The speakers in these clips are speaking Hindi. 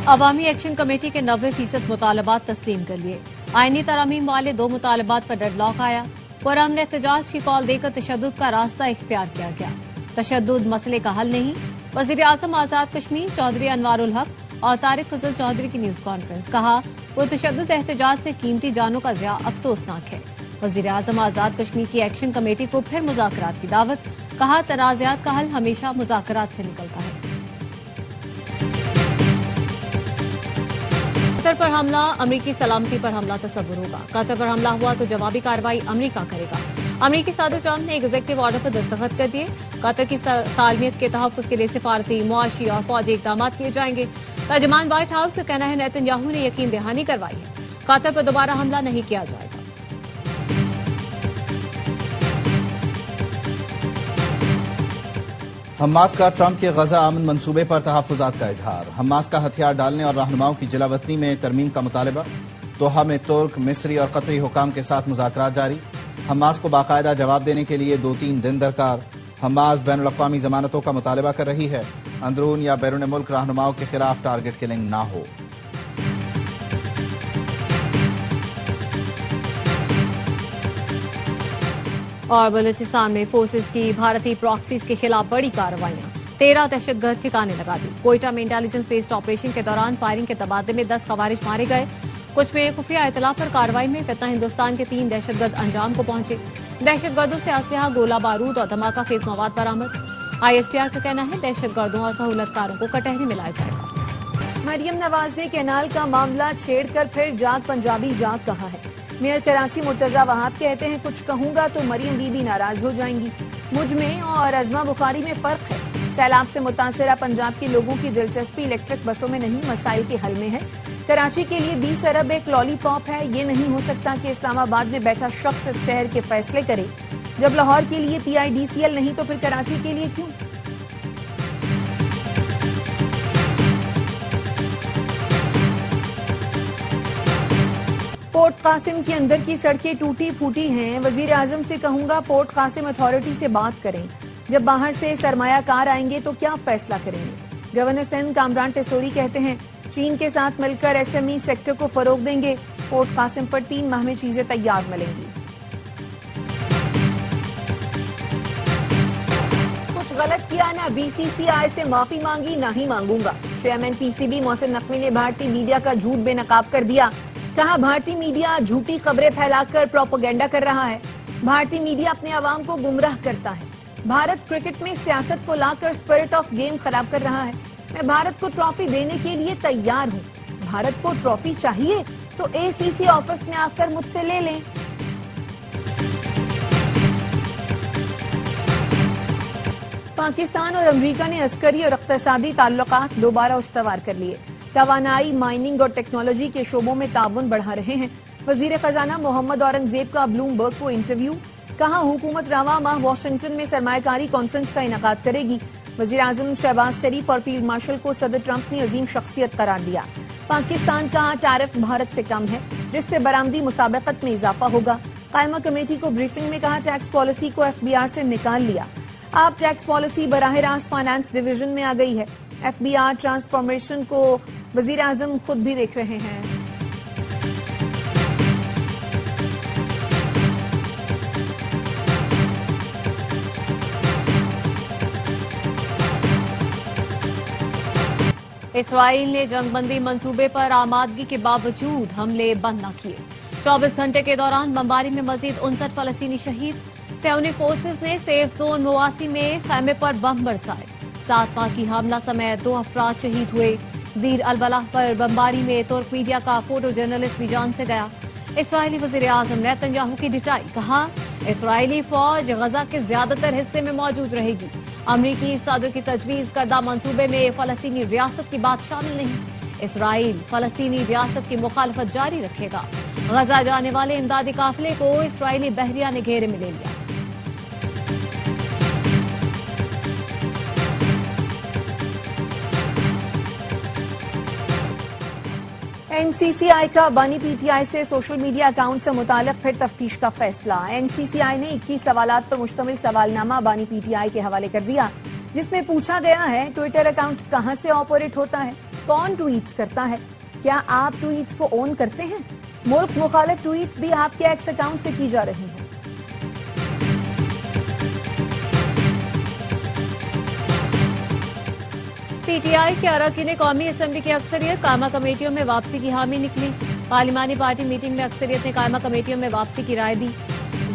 अवामी एक्शन कमेटी के 90% मुतालबात तस्लीम कर लिए। आईनी तरमीम वाले 2 मुतालबात पर डेडलॉक आया। पुरअमन एहतजाज की कॉल देकर तशद्दुद का रास्ता इख्तियार किया गया। तशद्दुद मसले का हल नहीं। वजीर आजम आजाद कश्मीर चौधरी अनवारुल हक और तारिक फजल चौधरी की न्यूज कॉन्फ्रेंस। कहा पुरतशद्दुद एहतजाज से कीमती जानों का ज़िया अफसोसनाक है। वजीर आजम आजाद कश्मीर की एक्शन कमेटी को फिर मुज़ाकरात की दावत। कहा तनाज़ात का हल हमेशा मुज़ाकरात से निकलता है। कतर पर हमला, अमरीकी सलामती पर हमला तस्वुर होगा। कतर पर हमला हुआ तो जवाबी कार्रवाई अमरीका करेगा। अमरीकी सदर ट्रंप ने एग्जीक्यूटिव ऑर्डर पर दस्तखत कर दिए। कतर की सालमियत के तहफ़्फ़ुज़ के लिए सिफारती, मुआशी और फौजी इक़दाम किए जाएंगे। तर्जुमान व्हाइट हाउस का कहना है नेतन्याहू ने यकीन दहानी करवाई है, कतर पर दोबारा हमला नहीं किया जाएगा। हमास का ट्रंप के गजा अमन मंसूबे पर तहफ़्फ़ुज़ात का इजहार। हमास का हथियार डालने और रहनुमाओं की जलावतनी में तरमीम का मुतालबा। दोहा में तुर्क, मिस्री और कतरी हुकाम के साथ मुज़ाकरात जारी। हमास को बाकायदा जवाब देने के लिए 2-3 दिन दरकार। हमास बैनुल अक़वामी जमानतों का मुतालबा कर रही है। अंदरून या बैरून मुल्क रहनुमाओं के खिलाफ टारगेट किलिंग ना हो। और बलूचिस्तान में फोर्सेस की भारतीय प्रॉक्सीज के खिलाफ बड़ी कार्रवाइयां। 13 दहशतगर्द ठिकाने लगा दी। कोयटा में इंटेलिजेंस बेस्ड ऑपरेशन के दौरान फायरिंग के तबादले में 10 खवारिज मारे गए। कुछ में खुफिया इतला पर कार्रवाई में फितना हिंदुस्तान के 3 दहशतगर्द अंजाम को पहुंचे। दहशतगर्दों से असलहा, गोला बारूद और धमाका खेज मवाद बरामद। ISPR का कहना है दहशतगर्दों और सहूलतकारों को कटहरी में लाया जाएगा। मरियम नवाज ने कैनाल का मामला छेड़कर फिर जाग पंजाबी जाग कहा है। मेयर कराची मुर्तजा वहाब कहते हैं कुछ कहूंगा तो मरियम बीबी नाराज हो जाएंगी। मुझ में और अजमा बुखारी में फर्क है। सैलाब से मुतासरा पंजाब के लोगों की दिलचस्पी इलेक्ट्रिक बसों में नहीं, मसाइल के हल में है। कराची के लिए 20 अरब एक लॉलीपॉप है। ये नहीं हो सकता कि इस्लामाबाद में बैठा शख्स इस शहर के फैसले करे। जब लाहौर के लिए PIDCL नहीं तो फिर कराची के लिए क्यों? पोर्ट कासिम के अंदर की सड़कें टूटी फूटी हैं। वजीर आजम से कहूंगा पोर्ट कासिम अथॉरिटी से बात करें। जब बाहर से सरमायाकार आएंगे तो क्या फैसला करेंगे? गवर्नर सिंध कामरान टेसोरी कहते हैं चीन के साथ मिलकर SME सेक्टर को फरोग देंगे। पोर्ट कासिम पर 3 माह में चीजें तैयार मिलेंगी। कुछ गलत किया ना, BCCI से माफी मांगी ना ही मांगूंगा। चेयरमैन PCB मोहसिन नकवी ने भारतीय मीडिया का झूठ बेनकाब कर दिया। कहा भारतीय मीडिया झूठी खबरें फैलाकर प्रोपेगेंडा कर रहा है। भारतीय मीडिया अपने अवाम को गुमराह करता है। भारत क्रिकेट में सियासत को लाकर स्पिरिट ऑफ गेम खराब कर रहा है। मैं भारत को ट्रॉफी देने के लिए तैयार हूँ। भारत को ट्रॉफी चाहिए तो ACC ऑफिस में आकर मुझसे ले लें। पाकिस्तान और अमेरिका ने अस्करी और इक़्तिसादी ताल्लुकात दोबारा उस्तवार कर लिए। तवानाई, माइनिंग और टेक्नोलॉजी के शोबों में ताउन बढ़ा रहे हैं। वजीर खजाना मोहम्मद औरंगजेब का ब्लूमबर्ग को इंटरव्यू। कहा हुकूमत रवा माह वाशिंगटन में सरमायाकारी कॉन्फ्रेंस का इनेकाद करेगी। वजीर आजम शहबाज शरीफ और फील्ड मार्शल को सदर ट्रंप ने अजीम शख्सियत करार दिया। पाकिस्तान का टैरिफ भारत से कम है, जिससे बरामदी मुसाबकत में इजाफा होगा। कायमा कमेटी को ब्रीफिंग में कहा टैक्स पॉलिसी को FBR से निकाल लिया। अब टैक्स पॉलिसी बराह रास्त फाइनेंस डिवीजन में आ गई है। FBR ट्रांसफॉर्मेशन को वजीर आजम खुद भी देख रहे हैं। इसराइल ने जंगबंदी मंसूबे पर आमादगी के बावजूद हमले बंद न किए। 24 घंटे के दौरान बमबारी में मजीद 59 फलस्तीनी शहीद। सैन्य फोर्सेज ने सेफ जोन मुवासी में खैमे पर बम बरसाए। 7 पाकी हमला समेत 2 अफराद शहीद हुए। दीर अलबलाह पर बमबारी में तुर्क मीडिया का फोटो जर्नलिस्ट भी जान से गया। इसराइली वजीर आजम नेतन्याहू की डिटाई। कहा इसराइली फौज गजा के ज्यादातर हिस्से में मौजूद रहेगी। अमरीकी सदर की तजवीज करदा मंसूबे में फलस्तीनी रियासत की बात शामिल नहीं। इसराइल फलस्तीनी रियासत की मुखालफत जारी रखेगा। गजा जाने वाले इमदादी काफिले को इसराइली बहरिया ने घेरे में ले लिया। NCCI का बानी PTI से सोशल मीडिया अकाउंट से मुताल्लिक फिर तफ्तीश का फैसला। NCCI ने 21 सवालात पर मुश्तमिल सवालनामा बानी PTI के हवाले कर दिया, जिसमें पूछा गया है ट्विटर अकाउंट कहां से ऑपरेट होता है, कौन ट्वीट्स करता है? क्या आप ट्वीट्स को ऑन करते हैं? मुल्क मुखालिफ ट्वीट्स भी आपके एक्स अकाउंट से की जा रही हैं। पीटीआई के अरकान कौमी असम्बली की अक्सरियत कायमा कमेटियों में वापसी की हामी निकली। पार्लिमानी पार्टी मीटिंग में अक्सरियत ने कायमा कमेटियों में वापसी की राय दी।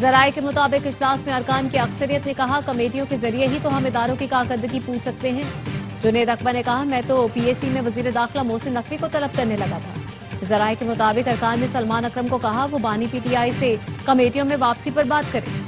जराये के मुताबिक इजलास में अरकान की अक्सरियत ने कहा, कमेटियों के जरिए ही तो हम इदारों की कारकर्दगी पूछ सकते हैं। जुनेद अकबर ने कहा, मैं तो पीएसी में वजीर दाखिला मोहसिन नकवी को तलब करने लगा था। जराये के मुताबिक अरकान ने सलमान अकरम को कहा वो बानी पीटीआई से कमेटियों में वापसी पर बात करें।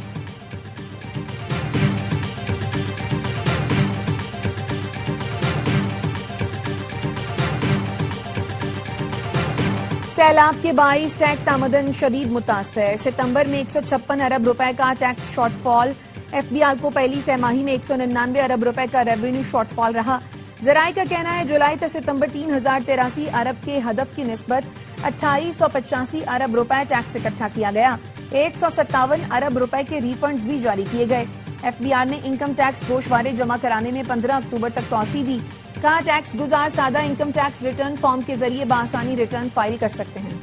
सैलाब के बाईस टैक्स आमदन शदीद मुतासर। सितंबर में 156 अरब रुपए का टैक्स शॉर्टफॉल। एफबीआर को पहली सहमाही में 199 अरब रुपए का रेवेन्यू शॉर्टफॉल रहा। जराये का कहना है जुलाई तक सितंबर 3083 अरब के हदफ की निस्बत 2885 अरब रुपए टैक्स इकट्ठा किया गया। 157 अरब रुपए के रिफंड्स भी जारी किए गए। एफबीआर ने इनकम टैक्स गोशवारे जमा कराने में 15 अक्टूबर तक तौसी दी। कहा, टैक्स गुजार सादा इनकम टैक्स रिटर्न फॉर्म के जरिए बआसानी रिटर्न फाइल कर सकते हैं।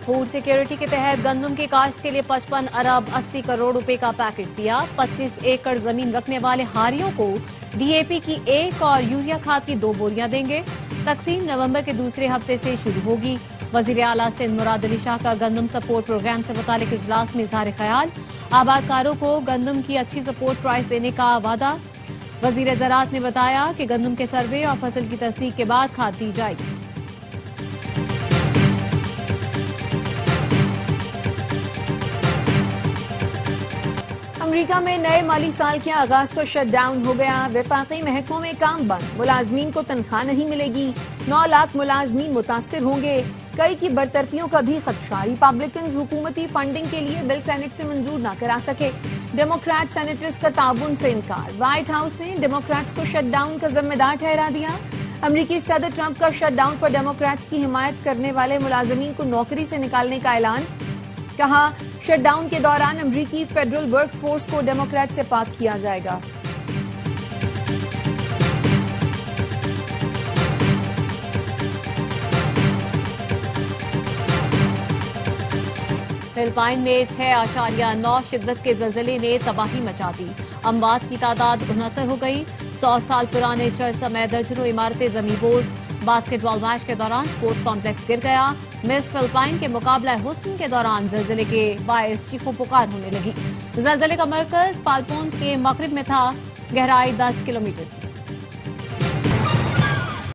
फूड सिक्योरिटी के तहत गंदम की काश्त के लिए 55 अरब 80 करोड़ रुपए का पैकेज दिया। 25 एकड़ जमीन रखने वाले हारियों को डीएपी की 1 और यूरिया खाद की 2 बोरियां देंगे। तकसीम नवंबर के दूसरे हफ्ते से शुरू होगी। वजीर आला सिंध मुराद अली शाह का गंदम सपोर्ट प्रोग्राम से मुतालिक इजलास में इजहार ख्याल। आबादकारों को गंदम की अच्छी सपोर्ट प्राइस देने का वादा। वजीर ज़राअत ने बताया कि गंदम के सर्वे और फसल की तस्दीक के बाद खाद दी जाएगी। अमेरिका में नए माली साल के आगाज पर शटडाउन हो गया। वफाकी महकमों में काम बंद। मुलाजमीन को तनख्वाह नहीं मिलेगी। 9 लाख मुलाजमीन मुतासिर होंगे। कई की बरतरफियों का भी खदशा। रिपब्लिकन हुकूमती फंडिंग के लिए बिल सेनेट से मंजूर न करा सके। डेमोक्रेट सेनेटर्स का ताउन से इनकार। व्हाइट हाउस ने डेमोक्रेट्स को शटडाउन का जिम्मेदार ठहरा दिया। अमरीकी सदर ट्रंप का शटडाउन पर डेमोक्रेट्स की हिमायत करने वाले मुलाजमीन को नौकरी से निकालने का ऐलान। कहा, शटडाउन के दौरान अमरीकी फेडरल वर्क फोर्स को डेमोक्रेट से पाक किया जाएगा। फिलिपाइन में 6.9 शिद्दत के जल्जले ने तबाही मचा दी। अमवात की तादाद 69 हो गई। 100 साल पुराने चर्च समेत दर्जनों इमारतें जमींदोज। बास्केटबॉल मैच के दौरान स्पोर्ट्स कॉम्प्लेक्स गिर गया। मिस फिलिपाइन के मुकाबला हुस्न के दौरान जल्जले के बायस चीखों पुकार होने लगी। जल्जले का मरकज पालपोन के मगरिब में था। गहराई 10 किलोमीटर थी।